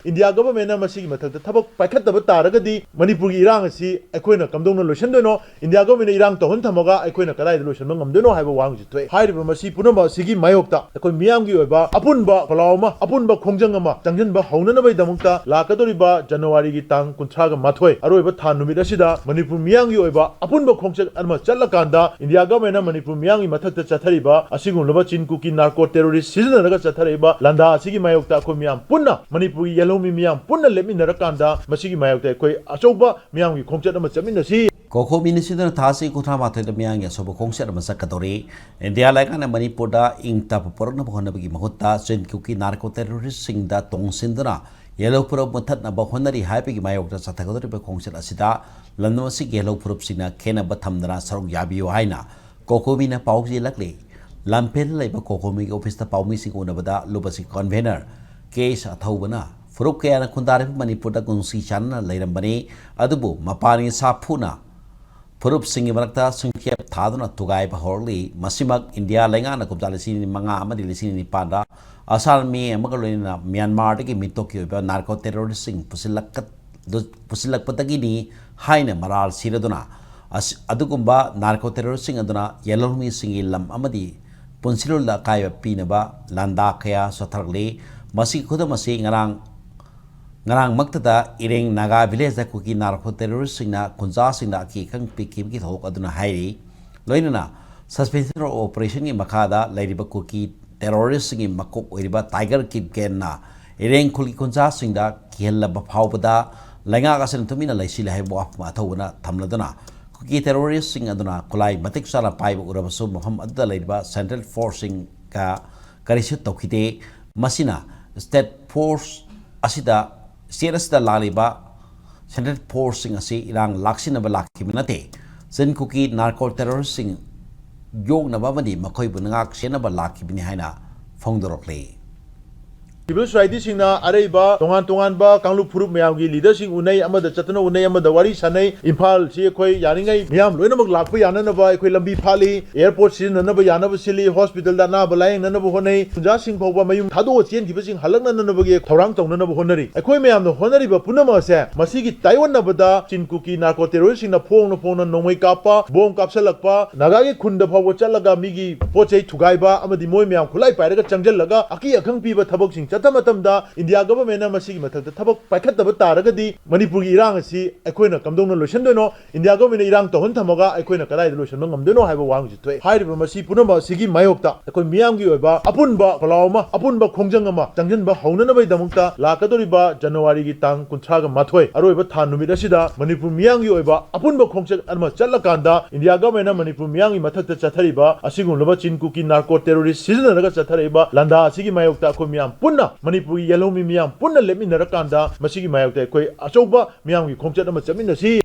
India government masi mathak thabak paikhataba taragadi Manipur gi irang asi aikoina kamdongna loisandoino India government irang tohon thamaga aikoina kadai loisanba ngamdoino haiba wang jitwe hairiba masi punama sigi mayokta akoi miyamgi oiba apunba palauma apunba khongjangama changjinba haunanabai damukta lakadoriba January gi tang 30 ga mathoi aroiba than numit asida Manipur miyamgi oiba apunba khongchak anma chalakanda India government Manipur miyamgi mathakta chathariba asigumlaba chinkuki narco terrorist sizinaraga chathariba landa asigi mayokta akoi miyam punna Manipur Lomi Miyam Punna let me Narakanda, Masigi Mayok, Achouba, Miyamgi, Khongachat, Masamina. Cocomi Sinduna Tasi Kutamata the Miyamgi, so Khongachat, Chatkadouri, and they are like an Manipur in Tapaporna Honabigi Mahuta, Chinkuki narco terrorist sing that Tong Sinduna, Yellow Purp Mutatna Bahonari, Happy Mayok, Chatkadouri, Khongachat Asida, Lanosik Yellow Purpsina, Kena Batamdana, Sarong Yabi Haina, Cocomi Pausi Lakli, Lampel Labor Cocomi office the Paumising Unabada, Lubasi convener, Case at Hobana. Furup kaya na kundari Manipur da kung si chana layrambani adubu mapani sa puna Furup singi marakta sungkyep thaduna tugay pahorli masimag India lenga na kumdalisini mga amadilisini ni Panda asal mi magaloy na Myanmar dagi mitokyo ba narco terrorist sing pusilak patagini hay na maral siraduna adugumba narco terrorist sing aduna yellow mi singi lam amadi punsilul la kaya pinaba landa kaya sotarli masih kuda masih ngarang magtada ireng naga village da kuki narco terrorist singna kunja singna ki kang pikim ki thok aduna hairi loinana suspension operation ni makada lairiba kuki terrorist singi makok oiriba tiger kid kenna ireng khulki kunja singda khella ba phawbada lenga ka sen tumina laisi lai bo ma thawna thamladuna kuki terrorist sing aduna kulai matik sala paiba urabasu moham adda lairiba central forcing ka karisu tokite masina state force asida Sierra Lakliba Central Forcing asi irang laksin na balaki minate Zen kuki narco terroristing yog na babadi makoy bunangak siya na balaki binihaina Fongdorokle Civil society singna areba tongan ba kanglu phurup mayamgi leader sing unai amada chatna unai amada wari sanai imphal si khoi yaningai miyam loinamak lakpa yanana ba khoi lambi phali airport sin nana ba yanaba sili hospital da na balayang nana ba honai punja sing phawba mayum thado chen thiba sing halakna nana ba ge thorang tongna ba honari khoi mayam no honari ba punama se masigi taiwan na bada chinkuki narco terrorist sing na phong na nongmai kapa bom kapsalakpa naga ge khunda phawba chalaga migi pochei thugai ba amadi moi mayam khulai pairaga changjal laga aki akhang pi ba thabak sing India government masi mathak thabak paikhataba taragadi Manipur gi irang asi aikoina kamdongna loisandoino India government irang tohon thamaga aikoina kadai loisanba ngamdoino haiba wang jitwe hairiba masi punama sigi mayokta akoi miyamgi oiba apunba palauma apunba khongjangama changjinba haunanabai damukta lakadoriba January gi tang 30 ga mathoi aroiba than numit asida Manipur miyamgi oiba apunba khongchak anma chalakanda India government Manipur miyamgi mathakta chathariba asigumlaba chinkuki narco terrorist sizinaraga chathariba landa asigi mayokta akoi miyam punna Manipur Yellow Miyam Punna let me Narakanda, Masigi Mayok, Achouba, Miyamgi, Khongachat, Masamina.